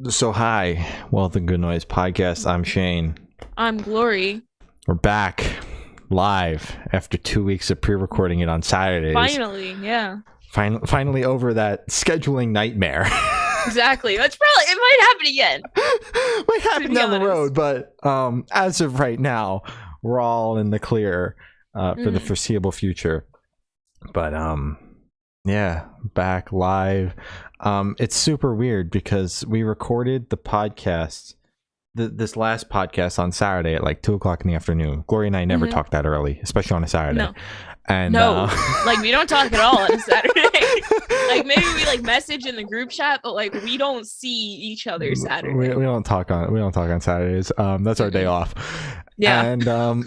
So hi, Wealth and Good Noise podcast. I'm Shane. I'm Glory. We're back live after 2 weeks of pre-recording it on Saturdays. Finally, yeah. Finally over that scheduling nightmare. Exactly. It might happen again. Might happen down the road, but as of right now, we're all in the clear for the foreseeable future. But yeah, back live. It's super weird because we recorded the podcast, this last podcast on Saturday at like 2:00 in the afternoon. Gloria and I never talk that early, especially on a Saturday. No. And like we don't talk at all on a Saturday. Like maybe we like message in the group chat, but like we don't see each other Saturday. we don't talk on Saturdays. That's our day off. Yeah. And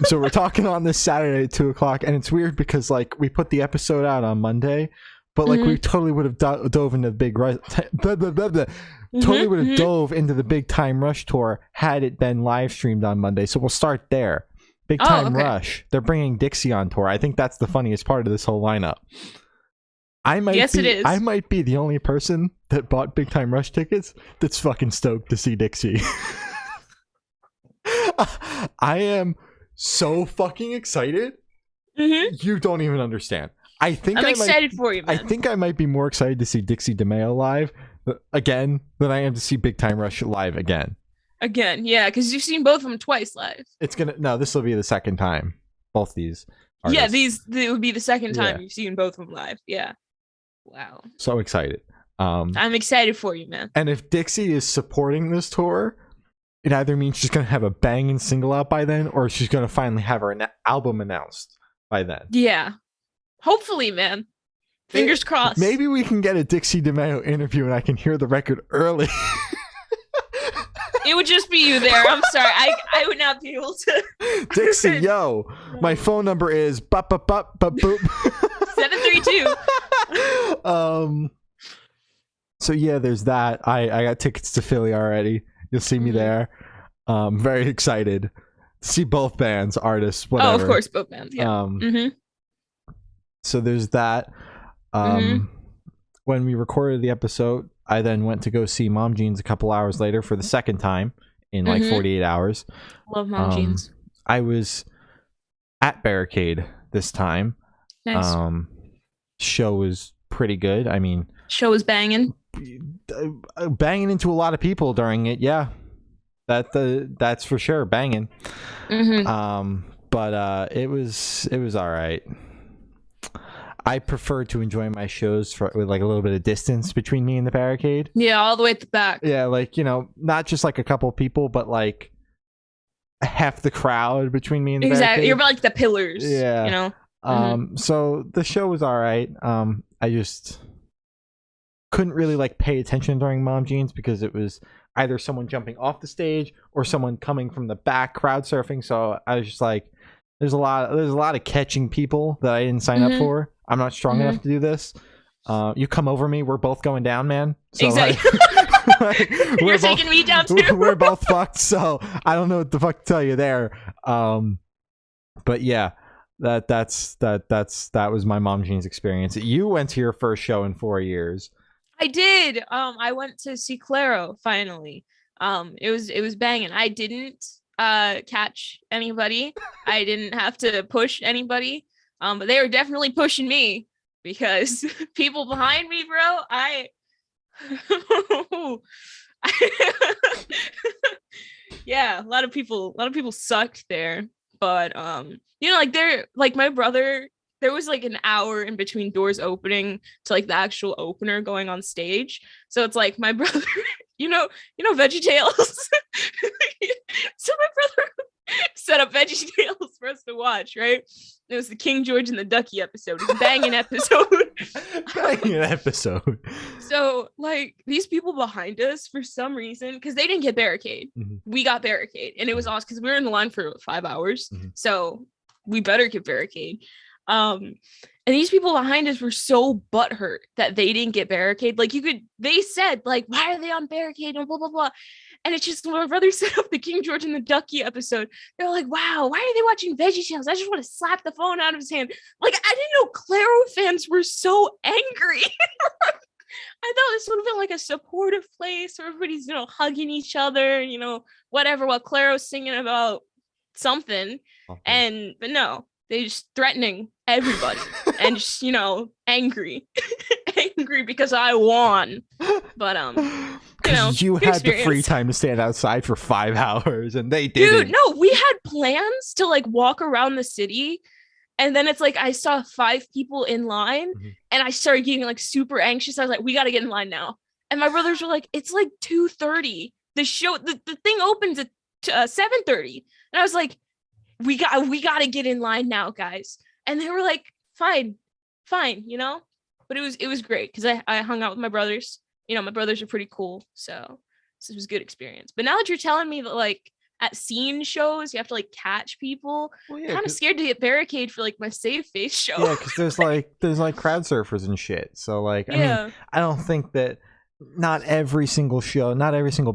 so we're talking on this Saturday at 2:00, and it's weird because like we put the episode out on Monday, but like we totally would have dove into the big rush. Totally would have dove into the Big Time Rush tour had it been live streamed on Monday. So we'll start there. Big Time Rush. They're bringing Dixie on tour. I think that's the funniest part of this whole lineup. It is. I might be the only person that bought Big Time Rush tickets that's fucking stoked to see Dixie. I am so fucking excited. You don't even understand. I'm excited for you, man. I think I might be more excited to see Dixie DeMayo live again than I am to see Big Time Rush live again. Again, yeah, because you've seen both of them twice live. This will be the second time. Both these artists. Yeah, it would be the second time you've seen both of them live. Yeah. Wow. So excited. I'm excited for you, man. And if Dixie is supporting this tour, it either means she's going to have a banging single out by then, or she's going to finally have her album announced by then. Yeah. Hopefully, man. Fingers crossed. Maybe we can get a Dixie DeMayo interview and I can hear the record early. It would just be you there. I'm sorry. I would not be able to. Dixie, yo. My phone number is boop. 732. So yeah, there's that. I got tickets to Philly already. You'll see me there. Very excited to see both bands, artists, whatever. Oh, of course, both bands. Yeah. So there's that. When we recorded the episode, I then went to go see Mom Jeans a couple hours later for the second time in like 48 hours. Love Mom Jeans. I was at Barricade this time. Nice. Show was pretty good. I mean, show was banging. Banging into a lot of people during it. Yeah, that's for sure. Banging. But it was all right. I prefer to enjoy my shows with like a little bit of distance between me and the Barricade. Yeah, all the way at the back. Yeah, like, you know, not just like a couple people, but like half the crowd between me and the Barricade. You're like the pillars. Yeah. You know? So the show was all right. I just couldn't really like pay attention during Mom Jeans because it was either someone jumping off the stage or someone coming from the back crowd surfing. So I was just like, there's a lot of catching people that I didn't sign up for. I'm not strong enough to do this. You come over me, we're both going down, man. So exactly. You're taking me down too. We're both fucked, so I don't know what the fuck to tell you there. But yeah, that was my Mom Jeans experience. You went to your first show in 4 years. I did. I went to see Claro finally. It was banging. I didn't catch anybody. I didn't have to push anybody. But they were definitely pushing me because people behind me, bro, yeah, a lot of people sucked there. But you know, like they're like my brother, there was like an hour in between doors opening to like the actual opener going on stage. So it's like my brother, you know VeggieTales. So my brother set up VeggieTales for us to watch, right? It was the King George and the Ducky episode. It was a banging episode. Banging episode. So, like, these people behind us, for some reason, because they didn't get Barricade. We got Barricade. And it was awesome because we were in the line for 5 hours. So we better get Barricade. And these people behind us were so butthurt that they didn't get Barricade. Like, they said, like, why are they on Barricade and blah, blah, blah. And it's just when my brother set up the King George and the Ducky episode, they're like, wow, why are they watching VeggieTales? I just want to slap the phone out of his hand. Like, I didn't know Claro fans were so angry. I thought this would have been like a supportive place where everybody's, hugging each other, whatever, while Claire's singing about something. But no, they just threatening everybody and just, angry. Angry because I won. But you had experience. the free time to stand outside for 5 hours and they didn't. Dude, no, we had plans to like walk around the city. And then it's like I saw 5 people in line and I started getting like super anxious. I was like, we got to get in line now. And my brothers were like, it's like 2:30. The show, the thing opens at 7:30. And I was like, we got to get in line now, guys. And they were like, fine, But it was great because I hung out with my brothers. My brothers are pretty cool. So it was a good experience. But now that you're telling me that like at scene shows, you have to like catch people. Well, yeah, I'm kind of scared to get barricade for like my save face show. Yeah, because there's like crowd surfers and shit. So like, I mean, I don't think that not every single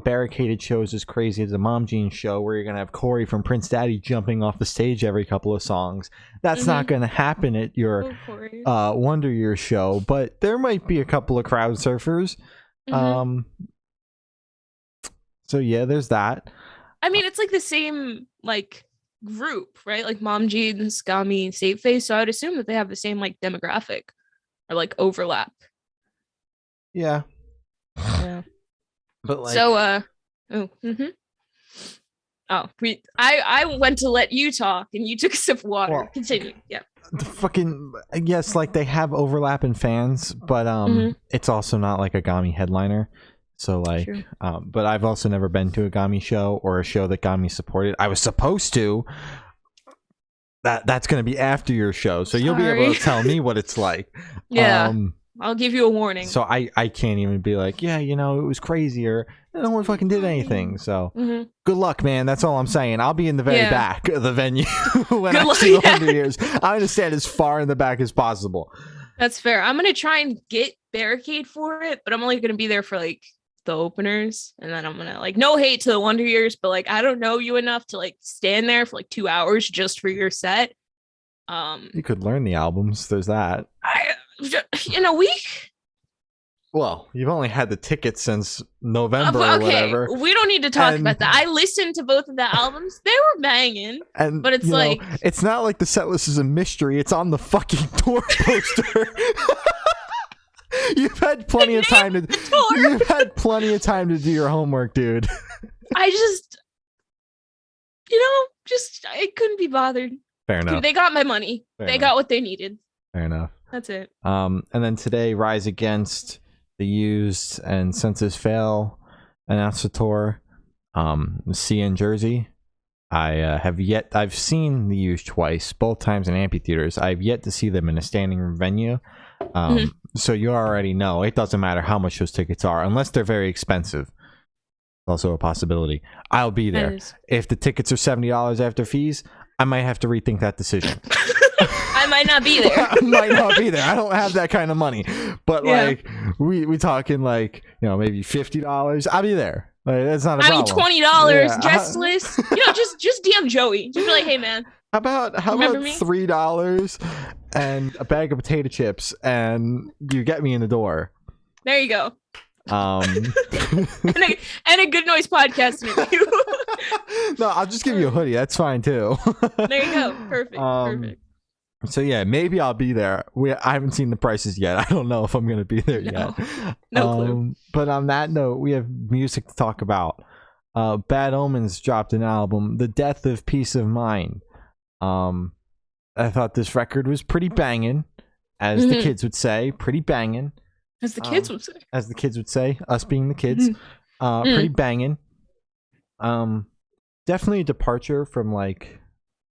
barricaded show is as crazy as a Mom Jean show where you're gonna have Corey from Prince Daddy jumping off the stage every couple of songs. That's not gonna happen at your Wonder Years show, but there might be a couple of crowd surfers. So yeah, there's that. I mean, it's like the same like group, right? Like Mom Jean, Skami, Save Face. So I would assume that they have the same like demographic or like overlap. Yeah. But like, so I went to let you talk and you took a sip of water. Well, continue. Yeah. The fucking yes, like they have overlap in fans, but it's also not like a Gami headliner. So like but I've also never been to a Gami show or a show that Gami supported. I was supposed to. That's going to be after your show, so you'll be able to tell me what it's like. Yeah. I'll give you a warning. So I can't even be like, yeah, it was crazy, or no one fucking did anything. So good luck, man. That's all I'm saying. I'll be in the very back of the venue when I see Wonder Years. I understand as far in the back as possible. That's fair. I'm going to try and get barricade for it, but I'm only going to be there for like the openers. And then I'm going to like, no hate to the Wonder Years, but like, I don't know you enough to like stand there for like 2 hours just for your set. You could learn the albums. There's that. In a week? Well, you've only had the tickets since November or whatever. We don't need to talk about that. I listened to both of the albums. They were banging. But it's like... it's not like the set list is a mystery. It's on the fucking tour poster. You've had plenty of time to... You've had plenty of time to do your homework, dude. I just... I couldn't be bothered. Fair enough. They got my money. They got what they needed. Fair enough. That's it. And then today, Rise Against, The Used, and Senses Fail announced a tour. See in Jersey. I've seen The Used twice, both times in amphitheaters. I've yet to see them in a standing room venue. So you already know it doesn't matter how much those tickets are, unless they're very expensive. Also a possibility. I'll be there. If the tickets are $70 after fees, I might have to rethink that decision. I might not be there. I might not be there. I don't have that kind of money. But like we talking like, maybe $50. I'll be there. Like, that's not a problem. I mean, $20 guest list. Just DM Joey. Just be like, hey man. How about $3 and a bag of potato chips and you get me in the door. There you go. And a Good Noise podcast interview. No, I'll just give you a hoodie. That's fine too. There you go. Perfect. So yeah, maybe I'll be there. I haven't seen the prices yet. I don't know if I'm gonna be there yet. No clue. But on that note, we have music to talk about. Bad Omens dropped an album, The Death of Peace of Mind. I thought this record was pretty banging, as the kids would say. Pretty banging. As the kids would say. As the kids would say, us being the kids. Pretty banging. Definitely a departure from like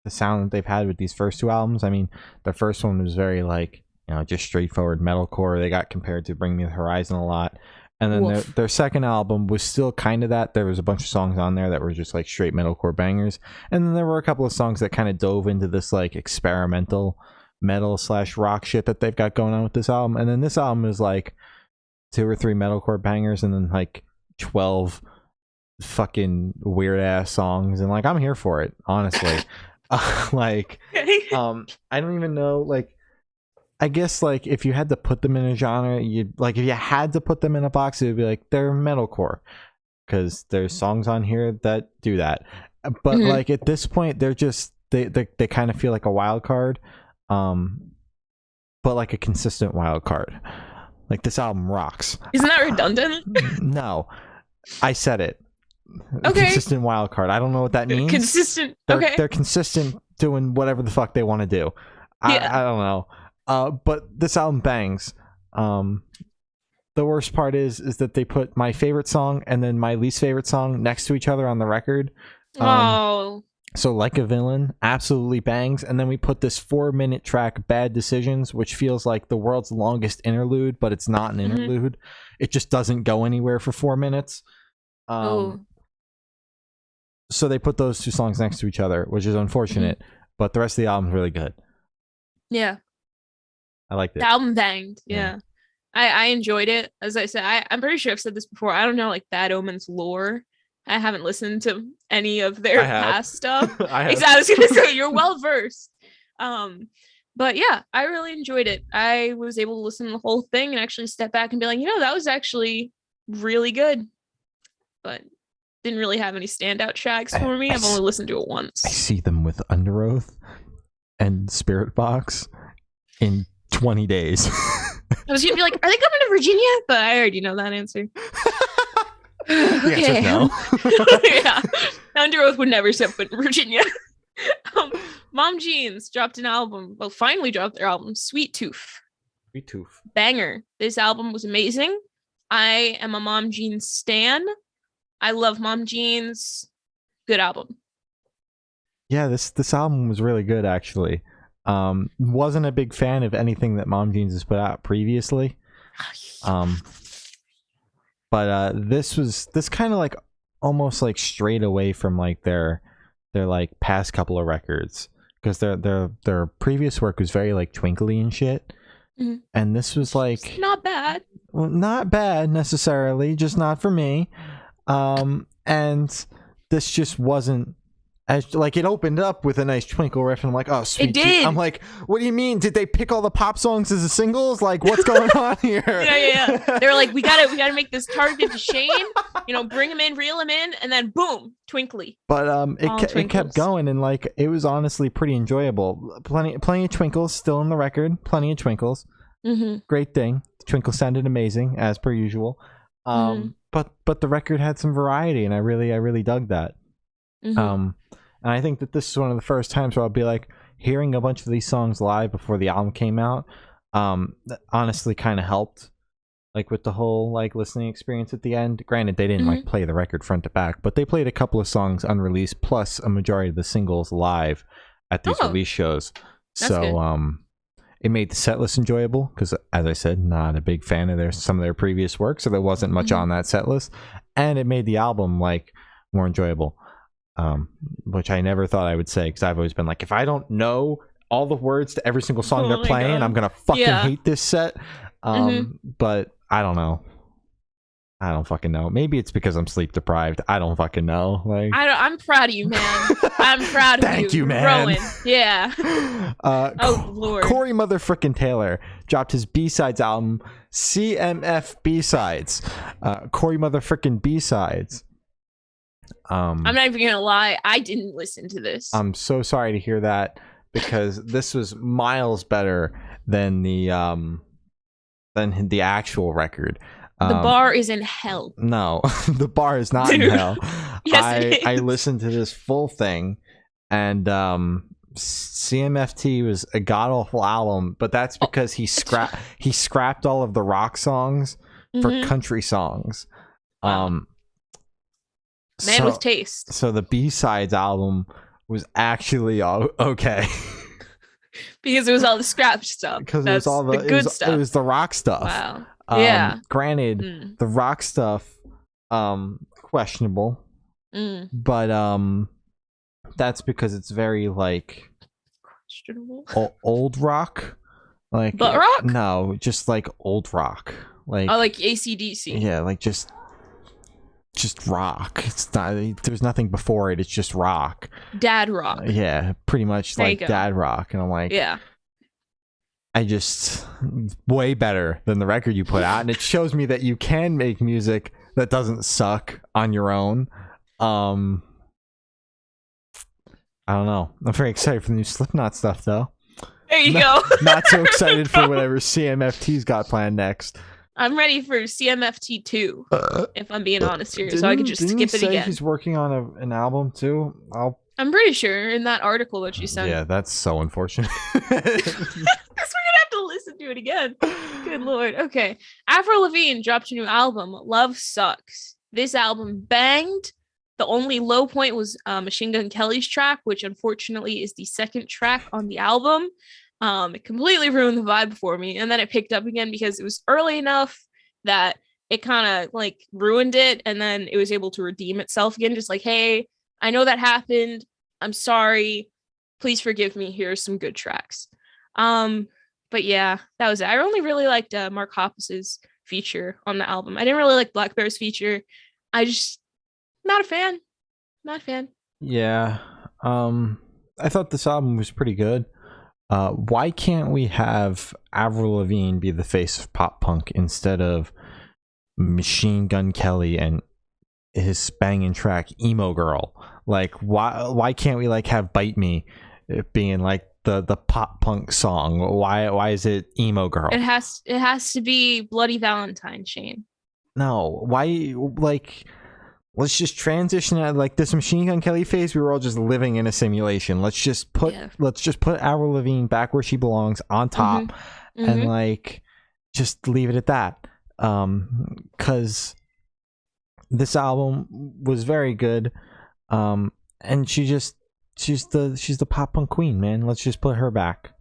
the sound that they've had with these first 2 albums. I mean, the first one was very like, just straightforward metalcore. They got compared to Bring Me the Horizon a lot. And then their second album was still kind of that. There was a bunch of songs on there that were just like straight metalcore bangers. And then there were a couple of songs that kind of dove into this like experimental metal / rock shit that they've got going on with this album. And then this album is like 2 or 3 metalcore bangers and then like 12 fucking weird ass songs. And like, I'm here for it, honestly. I don't even know, like, I guess like if you had to put them in a genre, you'd like if you had to put them in a box, it would be like they're metalcore because there's songs on here that do that. But like at this point, they're just they kind of feel like a wild card, but like a consistent wild card. Like this album rocks. Isn't that redundant? No, I said it. Okay. Consistent wild card. I don't know what that means. Consistent. They're consistent doing whatever the fuck they want to do. I don't know. But this album bangs. The worst part is that they put my favorite song and then my least favorite song next to each other on the record. So Like a Villain absolutely bangs, and then we put this 4-minute track, Bad Decisions, which feels like the world's longest interlude, but it's not an interlude. It just doesn't go anywhere for 4 minutes. So they put those two songs next to each other, which is unfortunate, but the rest of the album is really good. Yeah. I liked it. The album banged. Yeah. I enjoyed it. As I said, I'm pretty sure I've said this before. I don't know like Bad Omens lore. I haven't listened to any of their past stuff. Exactly. I was gonna say you're well versed. But yeah, I really enjoyed it. I was able to listen to the whole thing and actually step back and be like, that was actually really good. But didn't really have any standout tracks for me. I've only listened to it once. I see them with Under Oath and Spirit Box in 20 days. I was gonna be like, are they coming to Virginia? But I already know that answer. Okay. No. Yeah. Under Oath would never step foot in Virginia. Mom Jeans dropped an album. Well, finally dropped their album, Sweet Tooth. Sweet Tooth. Banger. This album was amazing. I am a Mom Jeans stan. I love Mom Jeans. Good album. Yeah, this album was really good actually. Wasn't a big fan of anything that Mom Jeans has put out previously. But this kind of like almost like strayed away from like their like past couple of records, because their previous work was very like twinkly and shit, and this was like it's not bad. Well, not bad necessarily, just not for me. And this just wasn't as like, it opened up with a nice twinkle riff and I'm like, oh sweet. It did. I'm like, what do you mean? Did they pick all the pop songs as the singles? Like, what's going on here? Yeah. They're like, we gotta make this targeted to Shane, bring him in, reel him in, and then boom, twinkly. But it kept going, and like it was honestly pretty enjoyable. Plenty of twinkles still in the record. Plenty of twinkles. Great thing. The twinkle sounded amazing as per usual. But the record had some variety, and I really dug that. And I think that this is one of the first times where I'll be like, hearing a bunch of these songs live before the album came out, that honestly kind of helped, like with the whole like listening experience at the end. Granted, they didn't like play the record front to back, but they played a couple of songs unreleased plus a majority of the singles live at these release shows. So good. It made the set list enjoyable, because as I said, not a big fan of some of their previous work, so there wasn't much on that set list, and it made the album like more enjoyable. Which I never thought I would say, because I've always been like, if I don't know all the words to every single song they're playing, I'm gonna fucking hate this set. But I don't know. I don't fucking know. Maybe it's because I'm sleep deprived. I don't fucking know. Like, I'm proud of you, man. I'm proud of you. Thank you, man. Growing. Yeah. Oh Lord. Corey motherfucking Taylor dropped his B-sides album, CMF B-sides. Corey motherfucking B-sides. I'm not even gonna lie, I didn't listen to this. I'm so sorry to hear that, because this was miles better than the actual record. The bar is in hell. No, the bar is not in hell. Yes, I listened to this full thing, and CMFT was a god awful album, but that's because he scrapped all of the rock songs for country songs. Man with taste. So the B-sides album was actually okay. Because it was all the scrap stuff. Because it was all the good stuff. It was the rock stuff. Wow. Yeah. Granted, the rock stuff, questionable. But that's because it's very like questionable. Old rock. Like butt rock? No, just like old rock. Like AC/DC. Yeah, like just rock. It's not, there's nothing before it. It's just rock. Dad rock. Yeah, pretty much like dad rock. And I'm like, yeah. I just way better than the record you put out, and it shows me that you can make music that doesn't suck on your own. I don't know. I'm very excited for the new Slipknot stuff, though. There you go. Not so excited for whatever CMFT's got planned next. I'm ready for CMFT 2, if I'm being honest here, so I could just skip it again. He's working on an album too. I'm pretty sure in that article that you sent. Yeah, that's so unfortunate. Because we're gonna have to listen to it again. Good lord. Okay. Avril Lavigne dropped a new album, Love Sucks. This album banged. The only low point was Machine Gun Kelly's track, which unfortunately is the second track on the album. It completely ruined the vibe for me, and then it picked up again because it was early enough that it kind of like ruined it, and then it was able to redeem itself again, just like, hey, I know that happened, I'm sorry, please forgive me, here's some good tracks. But yeah, that was it. I only really liked Mark Hoppus's feature on the album. I didn't really like Black Bear's feature. I just not a fan. Yeah. I thought this album was pretty good. Why can't we have Avril Lavigne be the face of pop punk instead of Machine Gun Kelly and his banging track Emo Girl? Like, why can't we like have Bite Me being like the pop punk song? Why is it Emo Girl? It has to be Bloody Valentine, Shane. No, why? Like, let's just transition out like this Machine Gun Kelly phase. We were all just living in a simulation. Let's just put Avril Lavigne back where she belongs, on top, and like just leave it at that. Because this album was very good. And she's the pop punk queen, man. Let's just put her back.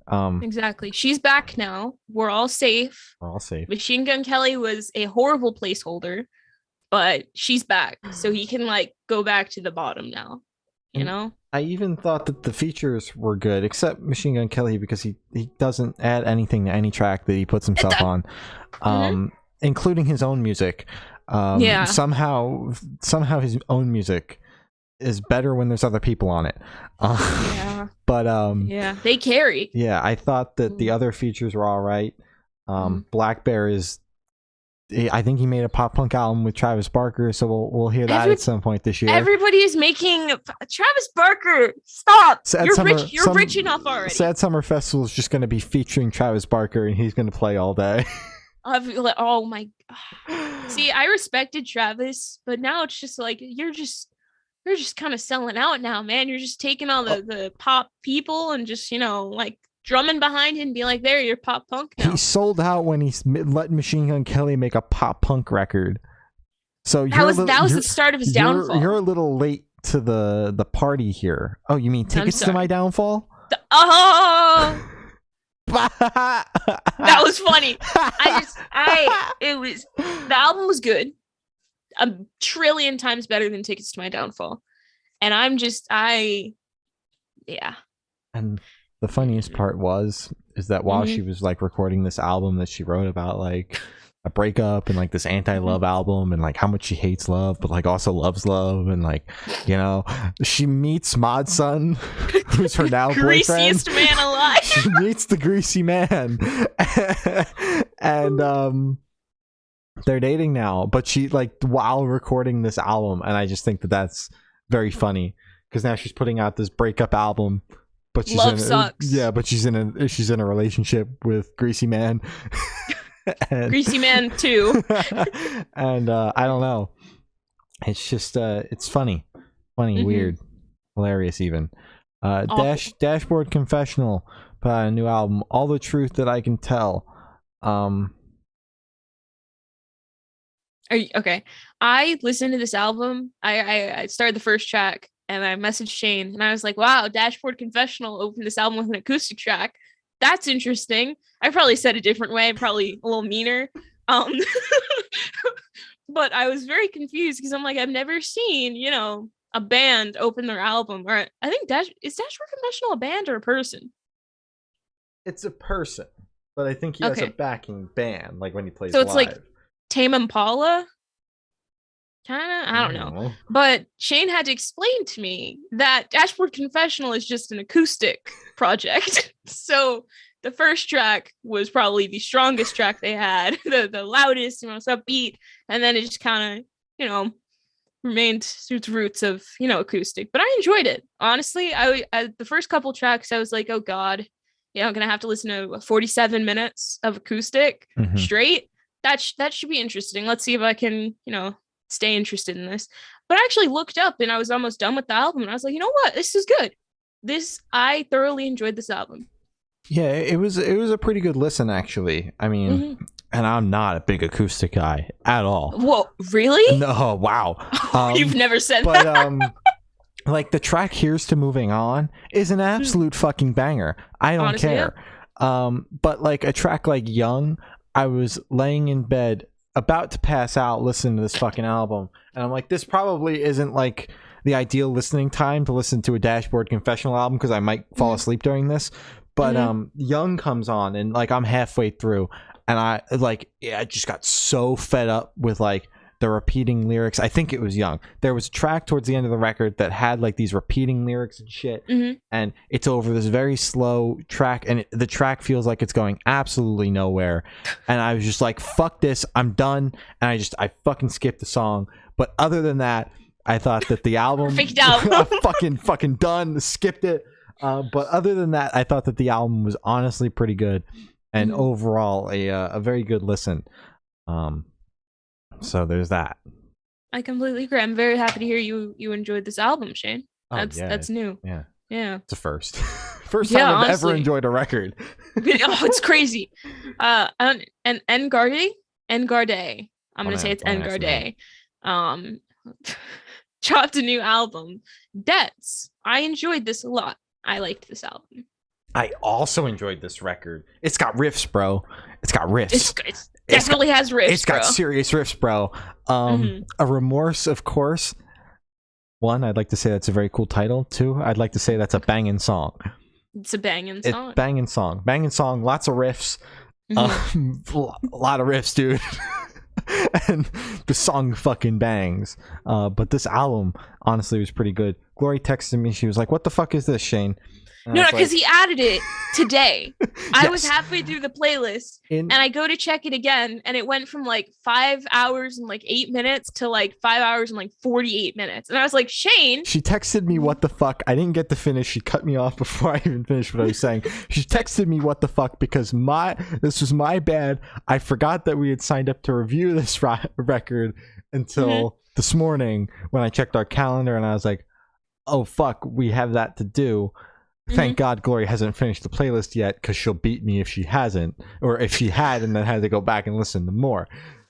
Exactly. She's back now. We're all safe. Machine Gun Kelly was a horrible placeholder, but she's back, so he can like go back to the bottom now, you know? I even thought that the features were good, except Machine Gun Kelly, because he doesn't add anything to any track that he puts himself on, including his own music. Somehow his own music is better when there's other people on it. But they carry. Yeah, I thought that the other features were all right. Black Bear I think he made a pop punk album with Travis Barker, so we'll hear that at some point this year. Everybody is making Travis Barker. Stop! You're rich enough already. Sad Summer Festival is just going to be featuring Travis Barker, and he's going to play all day. Oh my! See, I respected Travis, but now it's just like you're just kind of selling out now, man. You're just taking all the pop people and just like drumming behind him and be like, there, you're pop punk now. He sold out when he let Machine Gun Kelly make a pop punk record. So that was the start of his downfall. You're a little late to the party here. Oh, you mean tickets to my downfall? That was funny. The album was good. A trillion times better than Tickets to My Downfall. And And the funniest part is that while she was like recording this album that she wrote about like a breakup and like this anti-love album and like how much she hates love but like also loves love, and like she meets Mod Sun, who's her now boyfriend. Greasiest man alive. She meets the greasy man. And they're dating now, but she like while recording this album, and I just think that that's very funny because now she's putting out this breakup album, but sucks. Yeah, but she's in a relationship with Greasy Man. Greasy Man 2. And I don't know. It's just it's funny, weird, hilarious even. Dashboard Confessional put out a new album, All the Truth That I Can Tell. Okay. I listened to this album. I started the first track and I messaged Shane and I was like, wow, Dashboard Confessional opened this album with an acoustic track. That's interesting. I probably said a different way, probably a little meaner. But I was very confused because I'm like, I've never seen, a band open their album. Or I think is Dashboard Confessional a band or a person? It's a person, but I think he has a backing band, like when he plays live. So it's live. Like Tame Impala? Kinda? I don't know. But Shane had to explain to me that Dashboard Confessional is just an acoustic project. So the first track was probably the strongest track they had, the loudest, most upbeat, and then it just kind of, remained to its roots of, acoustic. But I enjoyed it. Honestly, I the first couple tracks, I was like, oh God, I'm gonna have to listen to 47 minutes of acoustic straight. That should be interesting. Let's see if I can, stay interested in this. But I actually looked up and I was almost done with the album, and I was like, you know what? This is good. I thoroughly enjoyed this album. Yeah, it was a pretty good listen, actually. I mean, and I'm not a big acoustic guy at all. Whoa, really? No, wow. You've never said that. But like the track "Here's to Moving On" is an absolute fucking banger. I don't Honestly, care. Yeah. But like a track like "Young," I was laying in bed about to pass out listening to this fucking album, and I'm like, this probably isn't like the ideal listening time to listen to a Dashboard Confessional album because I might fall asleep during this. But Young comes on, and like I'm halfway through, and I just got so fed up with like the repeating lyrics. I think it was Young. There was a track towards the end of the record that had like these repeating lyrics and shit, and it's over this very slow track, and the track feels like it's going absolutely nowhere. And I was just like, fuck this, I'm done. And I fucking skipped the song. But other than that, I thought that the album, fucking done, skipped it. But other than that, I thought that the album was honestly pretty good, and overall a very good listen. So there's that. I completely agree. I'm very happy to hear you enjoyed this album, Shane. That's new. Yeah. It's a first. First time I've ever enjoyed a record. It's crazy. And Engarde. I'm gonna say it's Engarde. Dropped a new album, Debts. I enjoyed this a lot. I liked this album. I also enjoyed this record. It's got riffs, bro. It's got riffs. It definitely has riffs. It's got serious riffs, bro. A Remorse, of course. One, I'd like to say that's a very cool title. Two, I'd like to say that's a banging song. It's a banging song. Banging song. Lots of riffs. A lot of riffs, dude. And the song fucking bangs. But this album honestly was pretty good. Glory texted me. She was like, what the fuck is this, Shane? And no, because he added it today. I was halfway through the playlist and I go to check it again, and it went from like 5 hours and like 8 minutes to like 5 hours and like 48 minutes. And I was like, Shane. She texted me, what the fuck? I didn't get to finish. She cut me off before I even finished what I was saying. She texted me, what the fuck? Because this was my bad. I forgot that we had signed up to review this record until this morning when I checked our calendar, and I was like, oh fuck, we have that to do. Thank God Glory hasn't finished the playlist yet, because she'll beat me if she hasn't, or if she had and then had to go back and listen to more.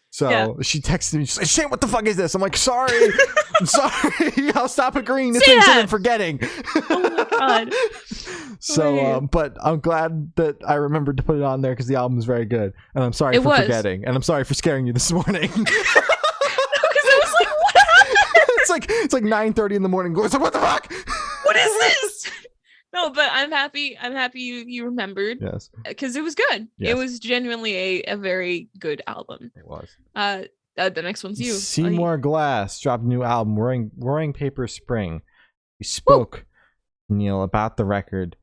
So she texted me, she's like, Shane, what the fuck is this? I'm like, sorry. I'm sorry. I'll stop agreeing to things and then forgetting. Oh my God. So, but I'm glad that I remembered to put it on there because the album is very good. And I'm sorry for forgetting. And I'm sorry for scaring you this morning. Because I was like, what happened? It's like 9:30 in the morning. Glory's like, what the fuck? What is this? No, but I'm happy you remembered. Yes. Because it was good. Yes. It was genuinely a very good album. It was. The next one's you. Seymour Glass dropped a new album, Roaring Paper Spring. We spoke, Neil, about the record.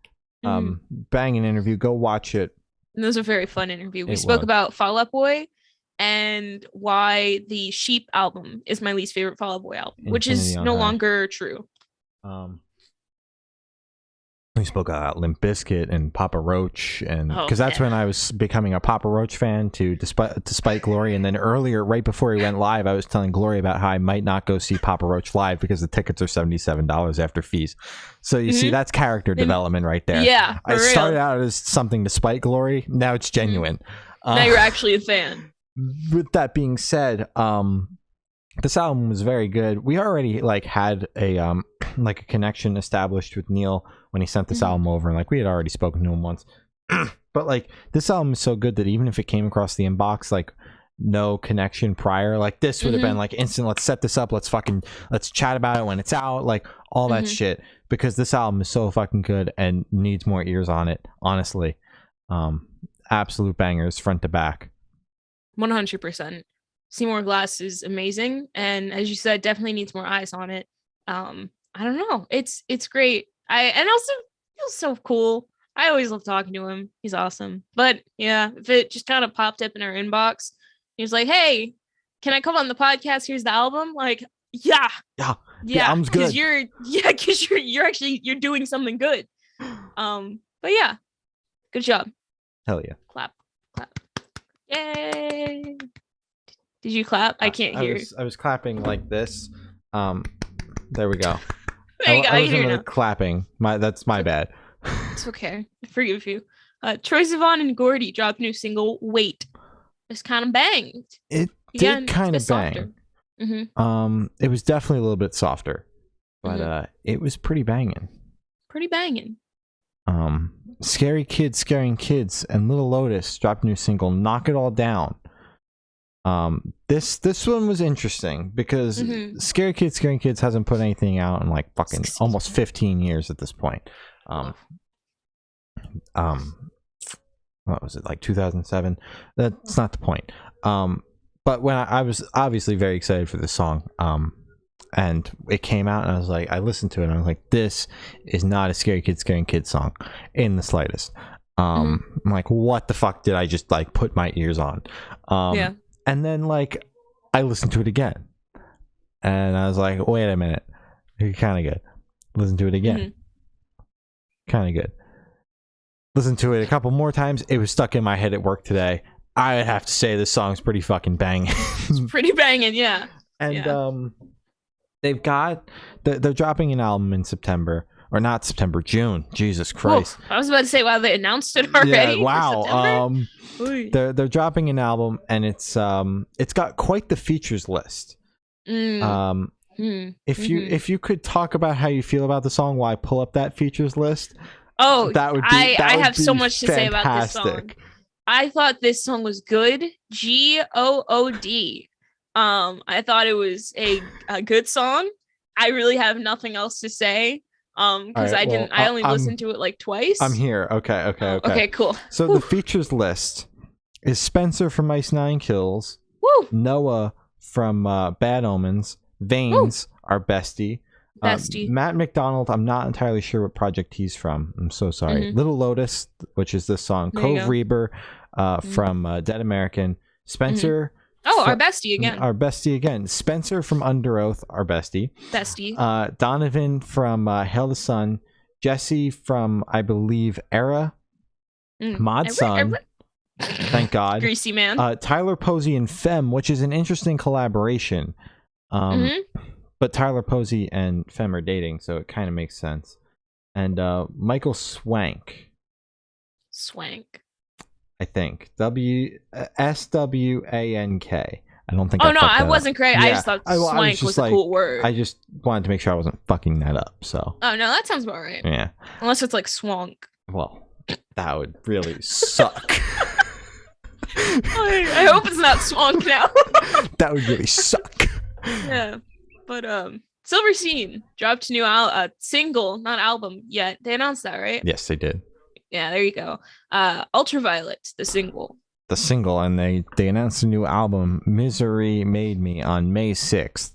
Banging interview. Go watch it. And it was a very fun interview. We spoke about Fall Out Boy and why the Sheep album is my least favorite Fall Out Boy album, which is no longer true. We spoke about Limp Bizkit and Papa Roach, and because that's when I was becoming a Papa Roach fan despite Glory. And then earlier, right before he went live, I was telling Glory about how I might not go see Papa Roach live because the tickets are $77 after fees. So you see, that's character development right there. Yeah, I started out as something to spite Glory. Now it's genuine. Now you're actually a fan. With that being said, this album was very good. We already had a a connection established with Neil when he sent this album over, and we had already spoken to him once. But this album is so good that even if it came across the inbox no connection prior, this would have been instant, let's set this up, let's chat about it when it's out, all that shit, because this album is so fucking good and needs more ears on it, honestly. Absolute bangers front to back. 100%. Seymour Glass is amazing, and as you said, definitely needs more eyes on it. I don't know, it's great. And also feels so cool I always love talking to him. He's awesome. But yeah, if it just kind of popped up in our inbox, he was like, "Hey, can I come on the podcast? Here's the album." Like, yeah, the album's good. Because you're doing something good. But yeah, good job. Hell yeah. Clap. Yay. Did you clap? I can't hear. I was clapping like this. There we go. There you go. I wasn't really clapping. That's my bad. It's okay. I forgive you. Troye Sivan and Gordy dropped new single "Wait." It's kind of banged. It did kind of bang. Mm-hmm. It was definitely a little bit softer, but it was pretty banging. Pretty banging. Scary Kids Scaring Kids and Little Lotus dropped a new single, Knock It All Down. This one was interesting because Scary Kids Scaring Kids hasn't put anything out in like fucking almost 15 years at this point. What was it, like 2007? That's not the point. But when I was obviously very excited for this song, and it came out, and I was like, I listened to it, and I was like, this is not a Scary Kids Scaring Kids song in the slightest. I'm like, what the fuck did I just like put my ears on? And then like I listened to it again, and I was like, wait a minute, you're kind of good. Listen to it again, kind of good. Listen to it a couple more times. It was stuck in my head at work today. I would have to say this song's pretty fucking banging. It's pretty banging, yeah. And they're dropping an album in September, or not September, June. Jesus Christ! Whoa, I was about to say, wow, they announced it already. Yeah, wow. They're dropping an album, and it's got quite the features list. If you could talk about how you feel about the song while I pull up that features list. Oh, that would be, I have so much to say fantastic. about this song. I thought this song was good. GOOD. I thought it was a good song. I really have nothing else to say. Because I only listened to it like twice. I'm here. Okay. Okay, cool. So the features list is Spencer from Ice Nine Kills, Noah from Bad Omens, Veins, our bestie. Matt McDonald, I'm not entirely sure what project he's from. I'm so sorry. Little Lotus, which is this song. Cove Reaper from Dead American. Spencer. Our bestie again. Our bestie again. Spencer from Under Oath, our bestie. Donovan from Hail the Sun. Jesse from, I believe, Era. Mod Sun. Thank God. Greasy Man. Tyler Posey and Femme, which is an interesting collaboration. But Tyler Posey and Femme are dating, so it kind of makes sense. And Michael Swank. I think SWANK. I don't think. Oh no, I wasn't correct. Yeah. I just thought swank was a cool word. I just wanted to make sure I wasn't fucking that up. So. Oh no, that sounds about right. Yeah. Unless it's like swank. Well, that would really suck. I hope it's not swank now. That would really suck. Yeah, but Silverstein dropped a new single, not album yet. They announced that, right? Yes, they did. Yeah, there you go. Ultraviolet, the single. And they announced a new album, Misery Made Me, on May 6th.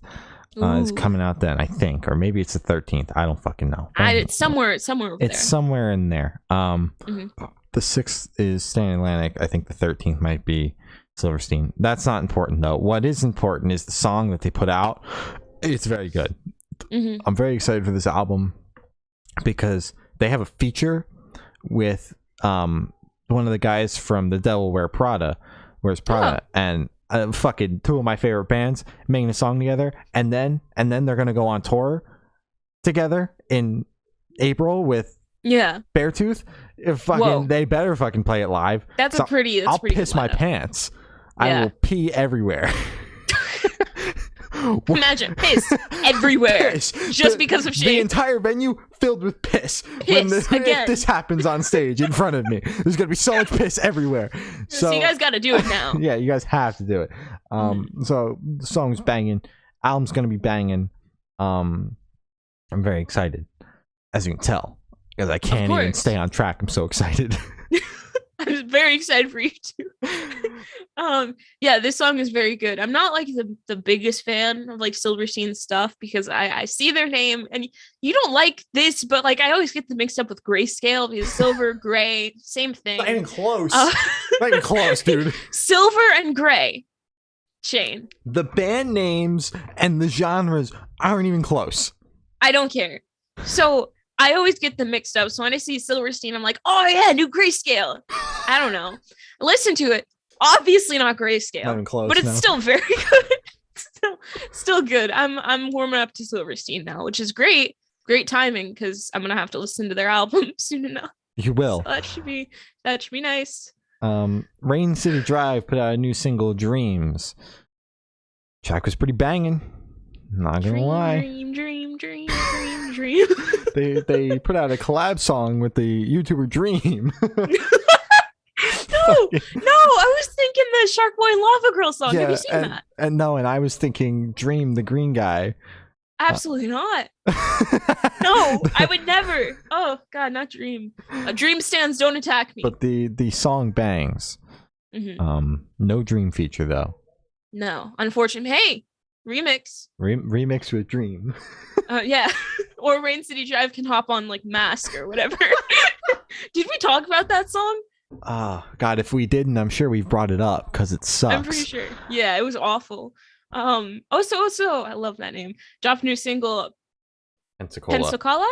It's coming out then, I think, or maybe it's the 13th. I don't fucking know. It's somewhere over there. It's somewhere in there. The 6th is Stan Atlantic. I think the 13th might be Silverstein. That's not important though. What is important is the song that they put out. It's very good. I'm very excited for this album because they have a feature with one of the guys from The Devil Wears Prada, and fucking two of my favorite bands making a song together, and then they're gonna go on tour together in April with Beartooth. They better fucking play it live. I'll piss my pants. I will pee everywhere. Imagine piss everywhere because of shame. The entire venue filled with piss. If this happens on stage in front of me, there's gonna be so much piss everywhere. So you guys got to do it now. Yeah, you guys have to do it. So the song's banging. Album's gonna be banging. I'm very excited, as you can tell, because I can't even stay on track. I'm so excited. I'm very excited for you too. Yeah, this song is very good. I'm not like the biggest fan of like Silverstein stuff because I see their name and you don't like this, but like I always get them mixed up with Grayscale because silver, gray, same thing. Not even close. Not even close, dude. Silver and gray. Shane. The band names and the genres aren't even close. I don't care. So I always get them mixed up. So when I see Silverstein, I'm like, oh yeah, new Grayscale. I don't know. Listen to it. Obviously not Grayscale, Not even close, but it's still very good. still good. I'm warming up to Silverstein now, which is great. Great timing because I'm gonna have to listen to their album soon enough. You will. So that should be nice. Rain City Drive put out a new single, Dreams. Track was pretty banging. Not gonna lie. Dream. They put out a collab song with the YouTuber Dream. No, I was thinking the Shark Boy Lava Girl song. Have you seen that? And I was thinking Dream, the green guy. Absolutely not. No, I would never. Oh God, not Dream. Dream stands, don't attack me. But the song bangs. Mm-hmm. No Dream feature though. No, unfortunately. Hey, remix. Remix with Dream. Yeah. Or Rain City Drive can hop on like Mask or whatever. Did we talk about that song? God, if we didn't, I'm sure we've brought it up because it sucks. I'm pretty sure. Yeah, it was awful. Also, I love that name. Dropped a new single. Pensacola?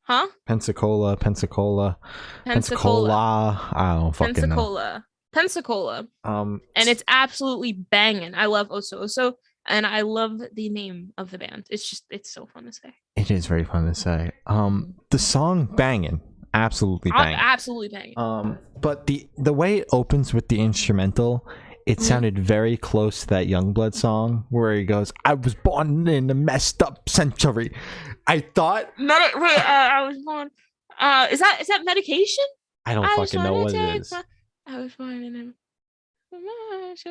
Huh? Pensacola. I don't fucking know. Pensacola. And it's absolutely banging. I love Oso, and I love the name of the band. It's so fun to say. It is very fun to say. The song banging. Absolutely banging. Absolutely banging. But the way it opens with the instrumental, it sounded very close to that Youngblood song where he goes, "I was born in a messed up century." I thought. I was born. Is that medication? I don't fucking know what it is. I was born in a. It's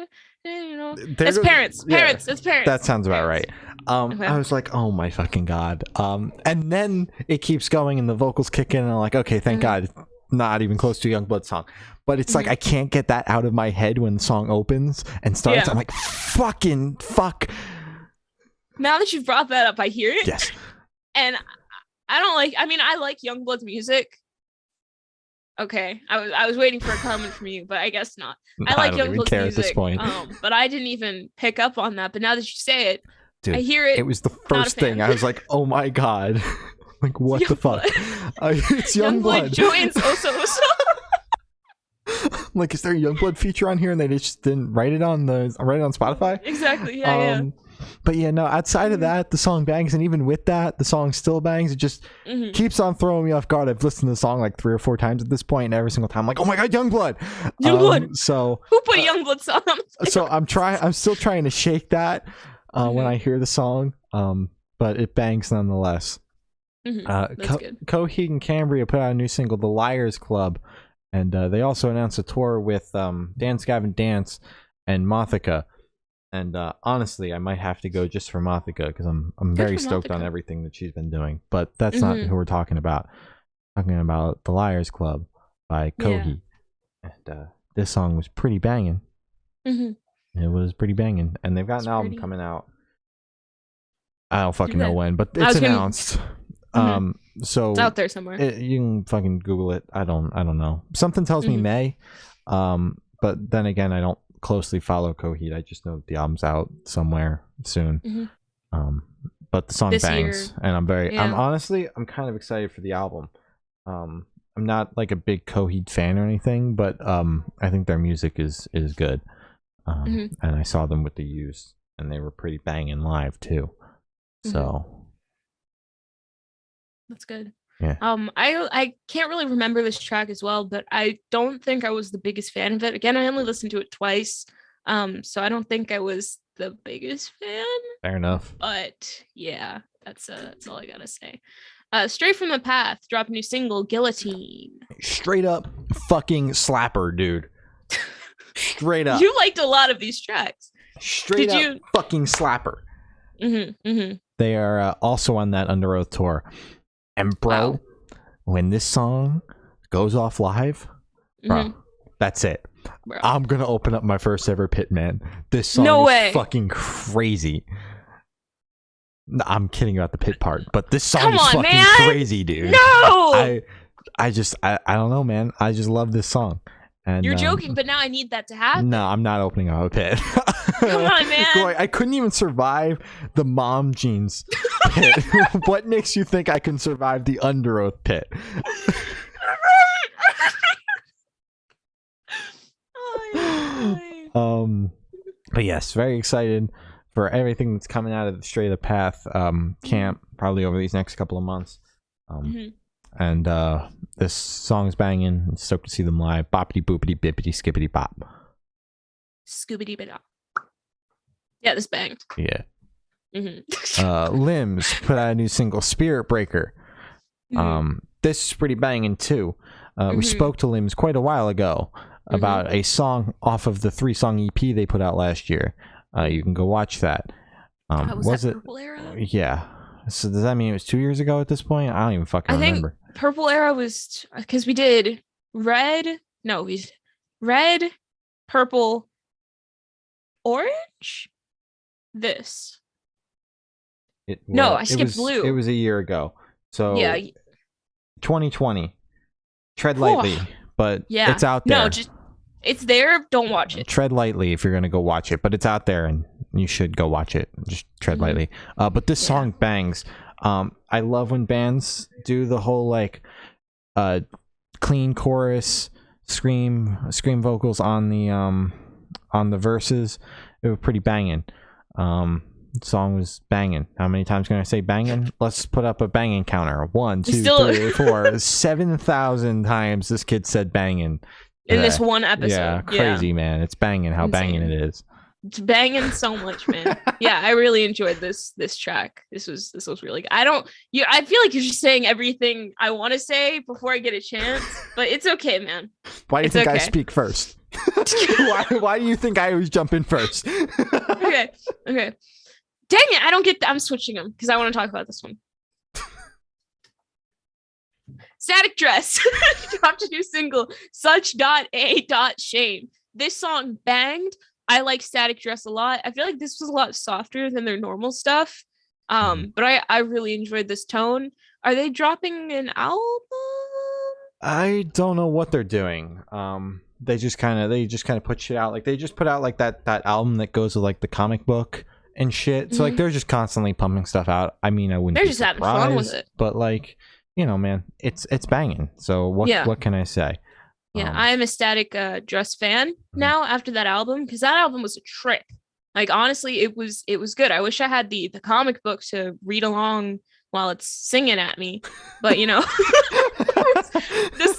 parents. It's parents. That sounds about right. Okay. I was like, oh my fucking god. And then it keeps going and the vocals kick in and I'm like, okay, thank god, not even close to a Youngblood song. But it's like I can't get that out of my head when the song opens and starts. I'm like, fucking fuck. Now that you've brought that up, I hear it. Yes. And I like Youngblood's music. Okay, I was waiting for a comment from you, but I guess not. I like Youngblood's music at this point. But I didn't even pick up on that. But now that you say it, dude, I hear it. It was the first thing. I was like, oh my god. Like, what the fuck? It's Youngblood. Joins Oso. Like, is there a Youngblood feature on here and they just didn't write it on Spotify? Exactly. Yeah. But yeah, no, outside of that, the song bangs, and even with that, the song still bangs. It just keeps on throwing me off guard. I've listened to the song like 3 or 4 times at this point, and every single time I'm like, oh my god, Youngblood. So who put a Youngblood song? So I'm still trying to shake that when I hear the song. But it bangs nonetheless. That's good. Coheed and Cambria put out a new single, The Liars Club, and they also announced a tour with Dance Gavin Dance and Mothica. And honestly, I might have to go just for Mothica because I'm very stoked on everything that she's been doing. But that's not who we're talking about. Talking about The Liars Club by Coheed. Yeah. And this song was pretty banging. It was pretty banging. And they've got an album coming out. I don't fucking know when, but it's announced. So it's out there somewhere. You can fucking Google it. I don't know. Something tells me May. But then again, I don't closely follow Coheed. I just know the album's out somewhere soon. But the song bangs year. And I'm kind of excited for the album. I'm not like a big Coheed fan or anything, but I think their music is good. And I saw them with the Used and they were pretty banging live too. So that's good. Yeah. I can't really remember this track as well, but I don't think I was the biggest fan of it. Again, I only listened to it twice. So I don't think I was the biggest fan. Fair enough. But yeah, that's all I gotta say. Straight from the Path, drop a new single, Guillotine. Straight up fucking slapper, dude. Straight up. You liked a lot of these tracks. Straight up fucking slapper. They are also on that Under Oath tour. And bro, when this song goes off live, bro, That's it. Bro. I'm gonna open up my first ever pit, man. This song is fucking crazy. No, I'm kidding about the pit part, but this song is fucking crazy, dude. No, I don't know, man. I just love this song. And you're joking, but now I need that to happen. No, I'm not opening up a pit. Come on, man. Boy, I couldn't even survive the mom jeans pit. What makes you think I can survive the under oath pit? But yes, very excited for everything that's coming out of the Straight Up Path camp, probably over these next couple of months. And this song's banging. I'm stoked to see them live. Boppity boopity bippity skippity bop. Scoobity bop. Yeah, this banged. Yeah. Limbs put out a new single, Spirit Breaker. This is pretty banging too. We spoke to Limbs quite a while ago about a song off of the 3-song EP they put out last year. You can go watch that. Was that Purple Era? Yeah. So does that mean it was 2 years ago at this point? I don't even fucking remember. Purple Era was because we did red, purple, orange. I skipped blue. It was a year ago. So yeah, 2020. Tread lightly, but it's out there. No, just it's there. Don't watch it. Tread lightly if you're gonna go watch it, but it's out there and you should go watch it. Just tread lightly. But this song bangs. I love when bands do the whole like clean chorus, scream vocals on the verses. It was pretty banging. Song was banging. How many times can I say banging? Let's put up a banging counter. 1, 2, 3, 4, 7,000 times this kid said banging in this one episode. Yeah, crazy, man. It's banging. How banging it is. It's banging so much, man. Yeah, I really enjoyed this track. This was really good. I feel like you're just saying everything I want to say before I get a chance, but it's okay, man. Why do you think I speak first? Why do you think I always jump in first? Okay. Dang it, I don't get I'm switching them because I want to talk about this one. Static Dress dropped a new single, Such.A.Shame. This song banged. I like Static Dress a lot. I feel like this was a lot softer than their normal stuff. But I really enjoyed this tone. Are they dropping an album? I don't know what they're doing. They just kind of put shit out. Like they just put out like that album that goes with like the comic book and shit. So like they're just constantly pumping stuff out. I mean, I wouldn't. They're just having fun with it. But like, you know, man, it's banging. So what can I say? Yeah, I am a Static Dress fan now after that album because that album was a trip. Like honestly, it was good. I wish I had the comic book to read along while it's singing at me, but you know,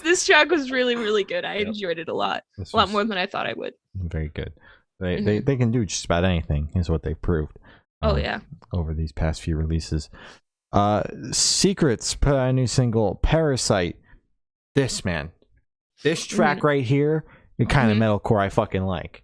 this track was really really good. I enjoyed it a lot more than I thought I would. Very good. They can do just about anything, is what they proved. Over these past few releases. Secrets put out a new single, Parasite. This track right here, the kind of metalcore I fucking like.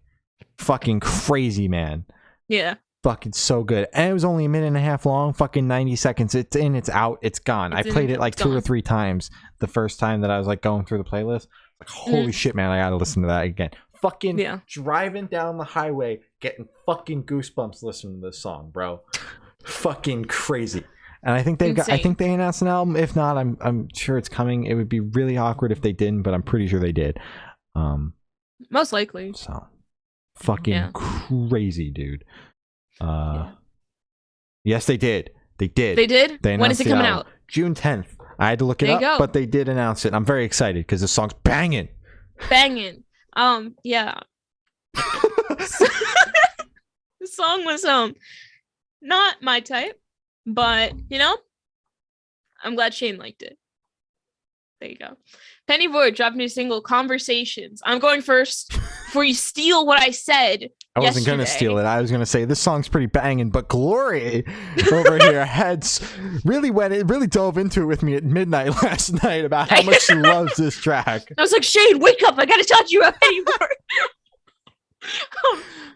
Fucking crazy, man. Yeah. Fucking so good. And it was only a minute and a half long, fucking 90 seconds. It's in, it's out, it's gone. I played it like 2 or 3 times the first time that I was like going through the playlist. Like, holy shit, man, I gotta listen to that again. Fucking driving down the highway, getting fucking goosebumps listening to this song, bro. Fucking crazy. And I think they announced an album. If not, I'm sure it's coming. It would be really awkward if they didn't, but I'm pretty sure they did. Most likely. So fucking crazy, dude. Yes, they did. They did. When is it coming out? June 10th. I had to look it up, but they did announce it. I'm very excited because the song's banging. Yeah. The song was not my type. But, you know, I'm glad Shane liked it. There you go. Penny Void dropped a new single, Conversations. I'm going first before you steal what I said. I wasn't going to steal it. I was going to say this song's pretty banging, but Glory over here really dove into it with me at midnight last night about how much she loves this track. I was like, Shane, wake up. I got to talk to you about Penny Void.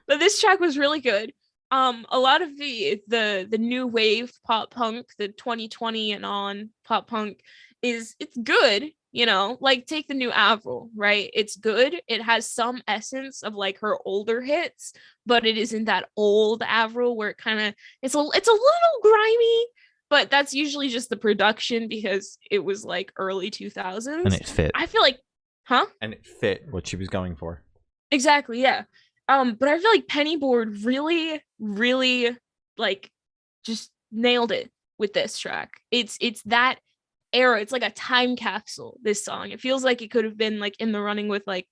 But this track was really good. A lot of the new wave pop punk, the 2020 and on pop punk it's good. You know, like take the new Avril, right? It's good. It has some essence of like her older hits, but it isn't that old Avril where it kind of it's a little grimy, but that's usually just the production because it was like early 2000s. And it fit. I feel like, huh? And it fit what she was going for. Exactly, yeah. But I feel like Pennyboard really, really like just nailed it with this track. It's that era. It's like a time capsule, this song. It feels like it could have been like in the running with like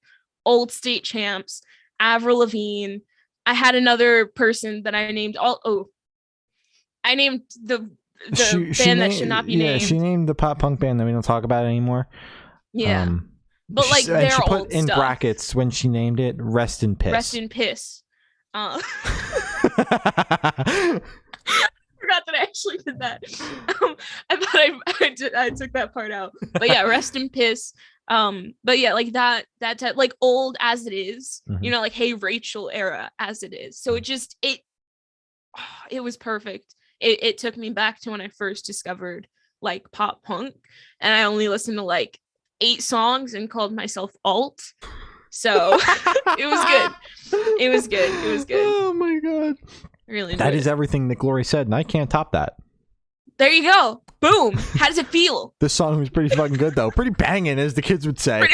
old State Champs, Avril Lavigne. I had another person that I named I named the band that should not be named. Yeah, she named the pop punk band that we don't talk about anymore. Yeah. But like and she put old in stuff. Brackets when she named it "Rest in Piss." Rest in Piss. I forgot that I actually did that. I thought I took that part out. But yeah, Rest in Piss. But yeah, like that type, like old as it is, you know, like Hey Rachel era as it is. So it was perfect. It took me back to when I first discovered like pop punk, and I only listened to like 8 songs and called myself alt. So it was good. It was good. Oh my god. Really, that is everything that Glory said, and I can't top that. There you go. Boom. How does it feel? This song was pretty fucking good, though. Pretty banging, as the kids would say.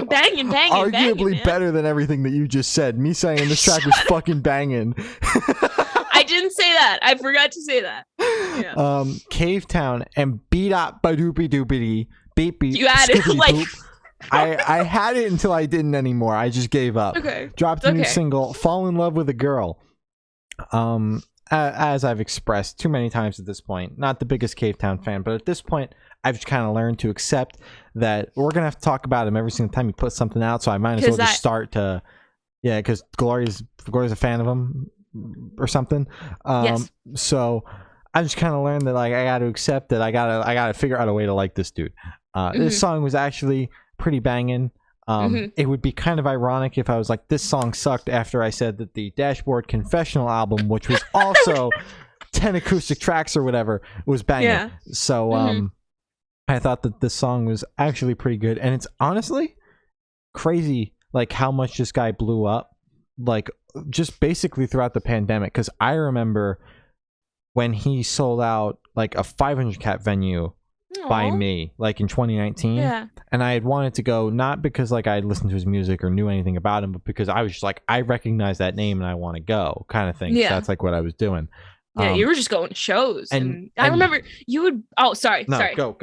Banging. Arguably better than everything that you just said. Me saying this track was fucking banging. I didn't say that. I forgot to say that. Yeah. Cave Town and Beat Up Ba Doopy Doopity Beep Beep. You added like. I had it until I didn't anymore. I just gave up. Okay. Dropped a new single, Fall in Love with a Girl. As I've expressed too many times at this point, not the biggest Cave Town fan, but at this point, I've just kind of learned to accept that we're going to have to talk about him every single time he puts something out, so I might as well just start to... Yeah, because Glory's a fan of him or something. Yes. So I just kind of learned that like I got to accept that I gotta figure out a way to like this dude. This song was actually pretty banging. It would be kind of ironic if I was like, this song sucked after I said that the Dashboard Confessional album, which was also 10 acoustic tracks or whatever, was banging. Yeah. So I thought that this song was actually pretty good, and it's honestly crazy like how much this guy blew up, like just basically throughout the pandemic. Because I remember when he sold out like a 500 cap venue by me, like in 2019. Yeah. And I had wanted to go, not because like I had listened to his music or knew anything about him, but because I was just like, I recognize that name and I want to go, kind of thing. Yeah. So that's like what I was doing. Yeah, you were just going to shows. And I remember you would... Oh, sorry. No, sorry. Go.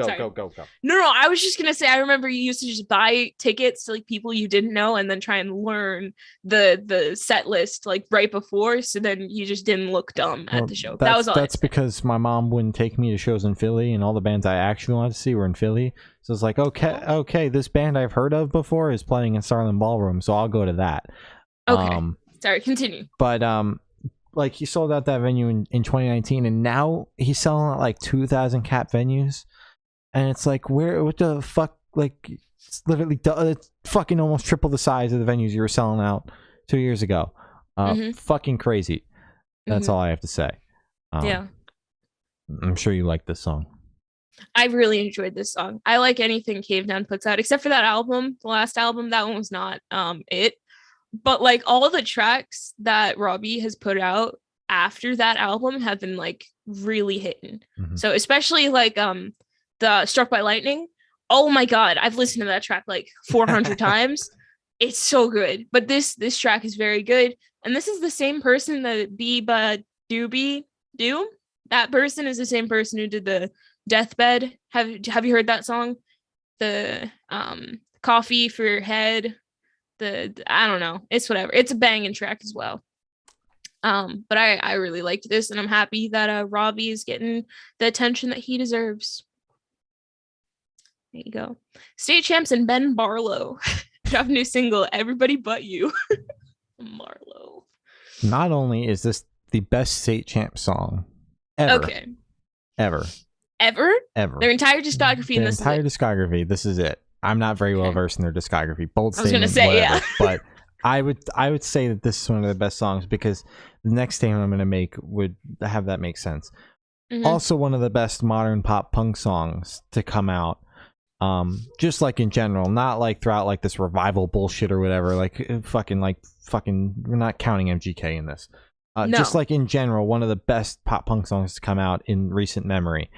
No, I was just going to say, I remember you used to just buy tickets to like people you didn't know and then try and learn the set list like right before. So then you just didn't look dumb at the show. That was all. That's because my mom wouldn't take me to shows in Philly, and all the bands I actually wanted to see were in Philly. So it's like, okay, this band I've heard of before is playing in Starland Ballroom, so I'll go to that. Okay. Sorry, continue. But like he sold out that venue in 2019, and now he's selling at like 2,000 cap venues, and it's like, what the fuck? Like, it's literally it's fucking almost triple the size of the venues you were selling out 2 years ago. Fucking crazy. That's all I have to say. Yeah, I'm sure you like this song. I really enjoyed this song. I like anything Cave Town puts out, except for that album, the last album. That one was not it. But like all the tracks that Robbie has put out after that album have been like really hitting. So especially like the Struck by Lightning. Oh my god, I've listened to that track like 400 times. It's so good. But this track is very good. And this is the same person that Biba Doobie Do. That person is the same person who did the Deathbed. Have you heard that song? The Coffee for Your Head. I don't know. It's whatever. It's a banging track as well. But I really liked this, and I'm happy that Robbie is getting the attention that he deserves. There you go. State Champs and Ben Barlow drop a new single, Everybody But You. Barlow. Not only is this the best State Champ song ever. Okay. Ever. Their entire discography. Discography. This is it. I'm not very well versed in their discography. Bold statement. I was gonna say, whatever, but I would say that this is one of the best songs, because the next statement I'm gonna make would have that make sense. Also one of the best modern pop punk songs to come out. Just like in general, not like throughout like this revival bullshit or whatever, fucking we're not counting MGK in this. No. Just like in general, one of the best pop punk songs to come out in recent memory.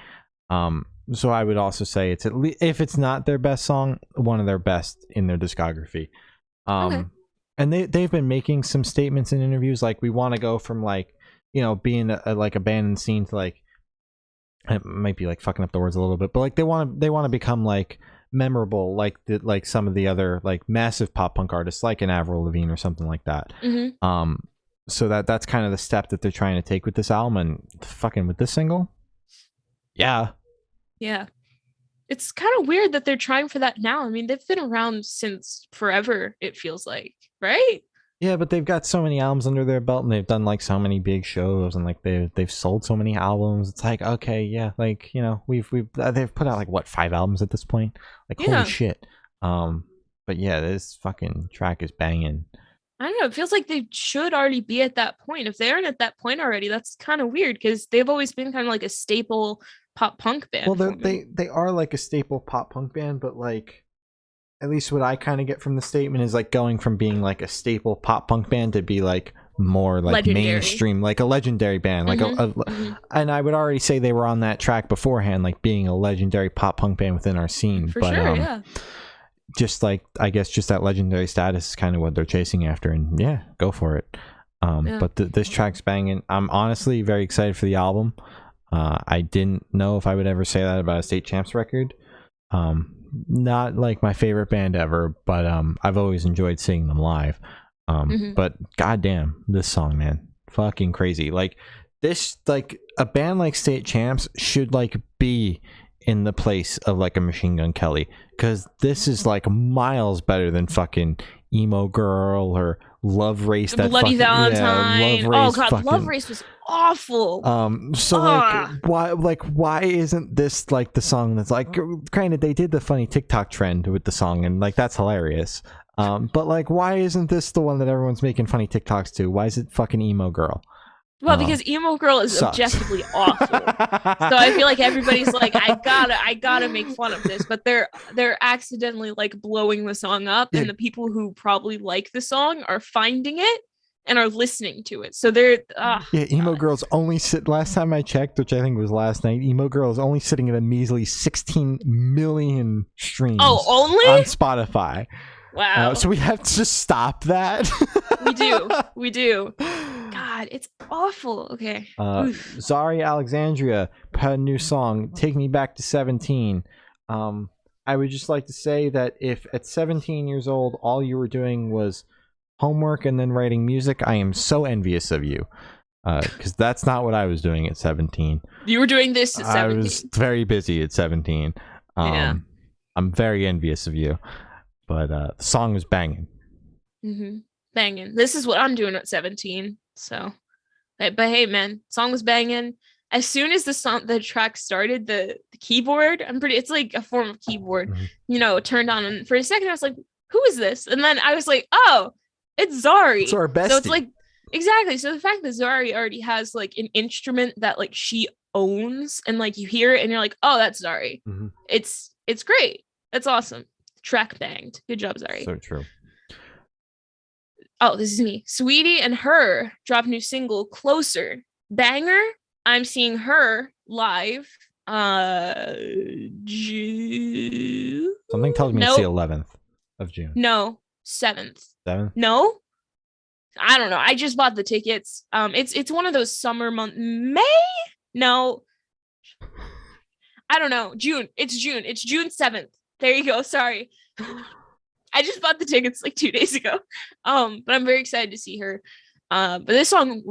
So I would also say it's if it's not their best song, one of their best in their discography. Okay. And they've been making some statements in interviews like we want to go from like, you know, being like a band and scene to like, it might be like fucking up the words a little bit, but like they want to become like memorable like some of the other like massive pop punk artists like an Avril Lavigne or something like that. So that's kind of the step that they're trying to take with this album and fucking with this single. Yeah. It's kind of weird that they're trying for that now. I mean, they've been around since forever, it feels like, right? Yeah, but they've got so many albums under their belt and they've done like so many big shows and like they've sold so many albums. It's like, okay, yeah, like, you know, they've put out like what, 5 albums at this point? Like, holy shit. But yeah, this fucking track is banging. I don't know, it feels like they should already be at that point. If they aren't at that point already, that's kind of weird because they've always been kind of like a staple pop punk band. Well, they are like a staple pop punk band, but like at least what I kind of get from the statement is like going from being like a staple pop punk band to be like more like legendary. Mainstream, like a legendary band, like and I would already say they were on that track beforehand, like being a legendary pop punk band within our scene. For sure, yeah. Just like, I guess just that legendary status is kind of what they're chasing after, and yeah, go for it. But this track's banging. I'm honestly very excited for the album. I didn't know if I would ever say that about a State Champs record. Not like my favorite band ever, but I've always enjoyed seeing them live. But goddamn, this song, man, fucking crazy. Like this, like a band like State Champs should like be in the place of like a Machine Gun Kelly, because this is like miles better than fucking Emo Girl or Love Race. That Bloody Valentine. Yeah, Love Race, Love Race was awful. So like why isn't this like the song that's like, granted they did the funny TikTok trend with the song and like that's hilarious. But like why isn't this the one that everyone's making funny TikToks to? Why is it fucking Emo Girl? Well, because Emo Girl is objectively awful. So I feel like everybody's like, I gotta make fun of this, but they're accidentally like blowing the song up, and the people who probably like the song are finding it and are listening to it. So they're Emo Girl's only last time I checked, which I think was last night, Emo Girl is only sitting at a measly 16 million streams. Oh, only on Spotify. Wow. So we have to stop that. We do. God, it's awful. Okay. Zari Alexandria had a new song, Take Me Back to 17. I would just like to say that if at 17 years old all you were doing was homework and then writing music, I am so envious of you. Because that's not what I was doing at 17. You were doing this at 17. I was very busy at 17. I'm very envious of you. But the song was banging. Banging. This is what I'm doing at 17. So, but hey, man, song was banging. As soon as the track started, the keyboard, it's like a form of keyboard, turned on. And for a second, I was like, who is this? And then I was like, oh, it's Zari. It's our bestie. So it's like, exactly. So the fact that Zari already has like an instrument that like she owns and like you hear it and you're like, oh, that's Zari. It's great. That's awesome. Track banged. Good job, Zari. So true. Oh, this is me. Sweetie and Her dropped new single, Closer. Banger. I'm seeing her live. June. Something tells me it's the 11th of June. No, 7th. 7th? No? I don't know. I just bought the tickets. It's one of those summer month. May? No. I don't know. June. It's June. It's June 7th. There you go. Sorry. I just bought the tickets like 2 days ago. But I'm very excited to see her. But this song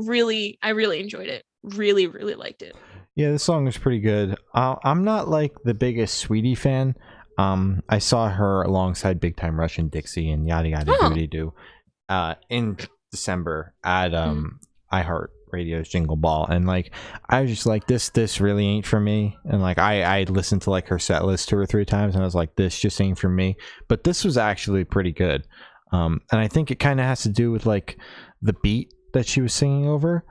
I really enjoyed it. Really, really liked it. Yeah, this song is pretty good. I'm not like the biggest Sweetie fan. I saw her alongside Big Time Rush and Dixie and Yada Yada Doody Doo in December at iHeart Radio's Jingle Ball, and like I was just like, this really ain't for me. And like I listened to like her set list 2 or 3 times and I was like, this just ain't for me. But this was actually pretty good. And I think it kind of has to do with like the beat that she was singing over.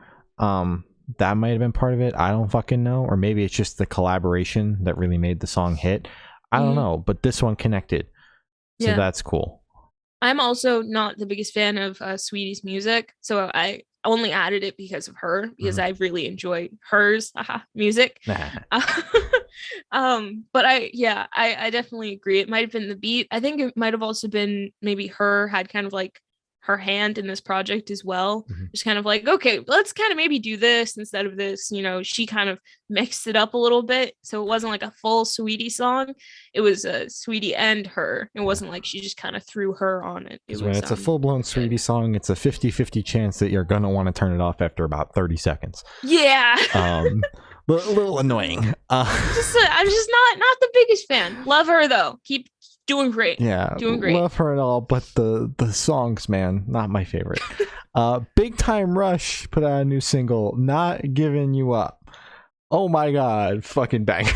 that might have been part of it. I don't fucking know. Or maybe it's just the collaboration that really made the song hit. I don't know, but this one connected. So that's cool. I'm also not the biggest fan of Sweetie's music, so I only added it because of her, because I really enjoy hers music. But I definitely agree. It might have been the beat. I think it might have also been maybe her had kind of like her hand in this project as well. Just kind of like, okay, let's kind of maybe do this instead of this. You know, she kind of mixed it up a little bit, so it wasn't like a full Sweetie song. It was a Sweetie and her. It wasn't like she just kind of threw her on it. When it's a full-blown Sweetie song, it's a 50-50 chance that you're gonna want to turn it off after about 30 seconds. Yeah. A little annoying. I'm just not the biggest fan. Love her though. Keep doing great. Yeah, doing great. Love her and all, but the songs, man, not my favorite. Big Time Rush put out a new single, Not Giving You Up. Oh my god, fucking bang.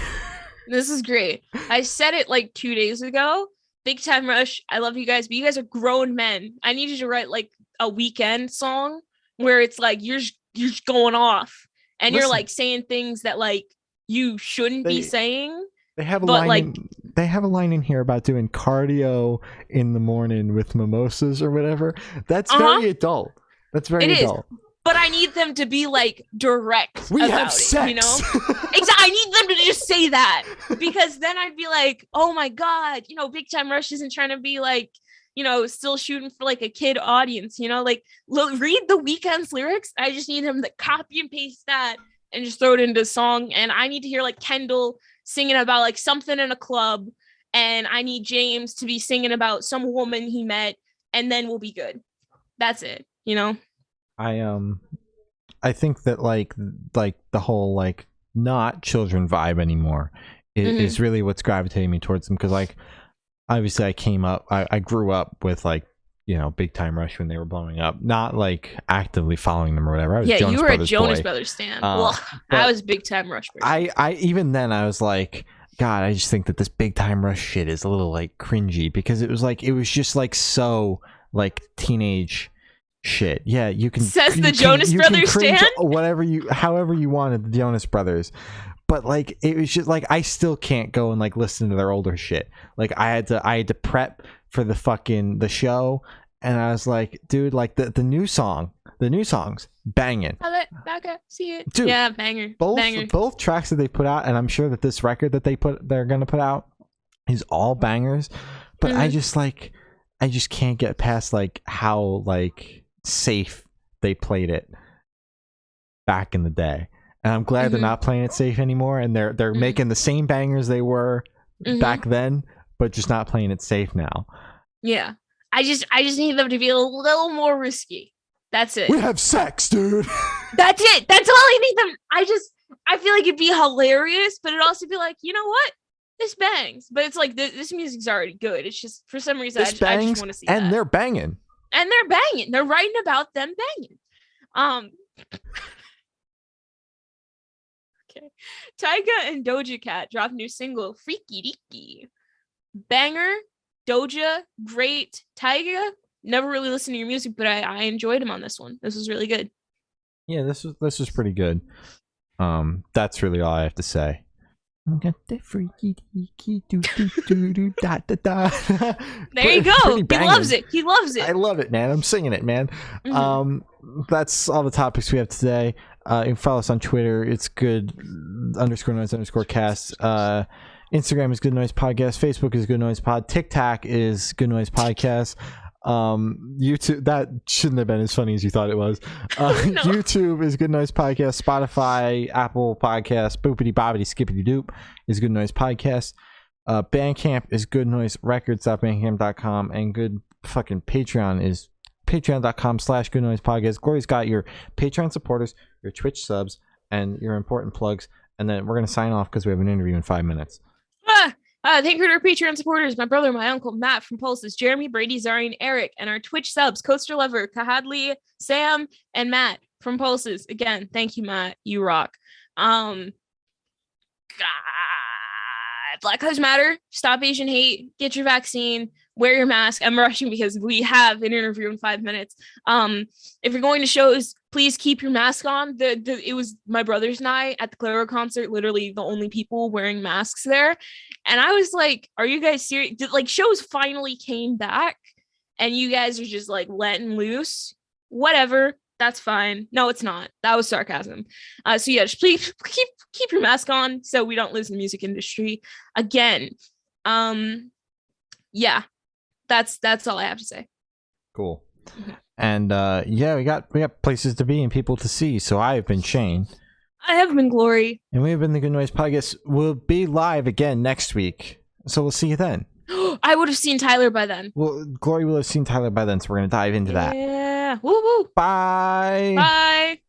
This is great. I said it like 2 days ago. Big Time Rush, I love you guys, but you guys are grown men. I need you to write like a weekend song where it's like you're just going off and you're like saying things that like you shouldn't be saying. They have a line. They have a line in here about doing cardio in the morning with mimosas or whatever. That's very adult. That's very adult. But I need them to be like direct. We about have sex. You know, exactly. I need them to just say that, because then I'd be like, oh my god, you know, Big Time Rush isn't trying to be like, you know, still shooting for like a kid audience. You know, like read the Weeknd's lyrics. I just need them to copy and paste that and just throw it into a song. And I need to hear like Kendall singing about like something in a club, and I need James to be singing about some woman he met, and then we'll be good. That's it, you know. I think that like the whole like not children vibe anymore is really what's gravitating me towards them, because like obviously I grew up with like, you know, Big Time Rush when they were blowing up, not like actively following them or whatever. I was Jonas you were Brothers a Jonas boy. Brothers stan. Well, I was Big Time Rush. I even then I was like, God, I just think that this Big Time Rush shit is a little like cringy, because it was just like so like teenage shit. Yeah, you can Jonas Brothers stan however you wanted the Jonas Brothers. But like it was just like I still can't go and like listen to their older shit. Like I had to prep for the show, and I was like, dude, like the new songs banging. I let Becca see it. Dude, yeah, banger. Both tracks that they put out, and I'm sure that this record that they're gonna put out is all bangers. But I just can't get past like how like safe they played it back in the day. And I'm glad they're not playing it safe anymore, and they're making the same bangers they were back then, but just not playing it safe now. Yeah. I just need them to be a little more risky. That's it. We have sex, dude. That's it. That's all I need them. I feel like it'd be hilarious, but it'd also be like, you know what? This bangs. But it's like this music's already good. It's just for some reason I just want to see and that. They're banging. And they're banging. They're writing about them banging. Okay. Tyga and Doja Cat dropped new single Freaky Deaky. Banger. Doja, great. Tyga, never really listened to your music, but I enjoyed him on this one. This was really good. Yeah, this was pretty good. That's really all I have to say. Got the freaky deaky do da da da. There you go. He loves it. He loves it. I love it, man. I'm singing it, man. That's all the topics we have today. You can follow us on Twitter. It's good _noise_cast. Instagram is Good Noise Podcast. Facebook is Good Noise Pod. TikTok is Good Noise Podcast. YouTube, that shouldn't have been as funny as you thought it was. No. YouTube is Good Noise Podcast. Spotify, Apple Podcasts, boopity bobbity skippity doop is Good Noise Podcast. Bandcamp is Good Noise Records.bandcamp.com, and good fucking Patreon is patreon.com/Good Noise Podcast. Glory's got your Patreon supporters, your Twitch subs, and your important plugs. And then we're gonna sign off because we have an interview in 5 minutes. Thank you to our Patreon supporters, my brother, my uncle, Matt from Pulses, Jeremy, Brady, Zarian, Eric, and our Twitch subs, Coaster Lover, Kahadli, Sam, and Matt from Pulses. Again, thank you, Matt. You rock. God, Black Lives Matter. Stop Asian hate. Get your vaccine. Wear your mask. I'm rushing because we have an interview in 5 minutes. If you're going to shows, Please keep your mask on. It was my brother's night at the Clara concert, literally the only people wearing masks there. And I was like, are you guys serious? Like, shows finally came back and you guys are just like letting loose. Whatever. That's fine. No, it's not. That was sarcasm. So yeah, just please keep your mask on so we don't lose the music industry again. Yeah, that's all I have to say. Cool. Mm-hmm. And yeah, we got places to be and people to see. So I've been Shane. I have been Glory. And we have been the Good Noise Podcast. We'll be live again next week. So we'll see you then. I would have seen Tyler by then. Well, Glory will have seen Tyler by then, so we're going to dive into that. Yeah. Woo woo. Bye. Bye.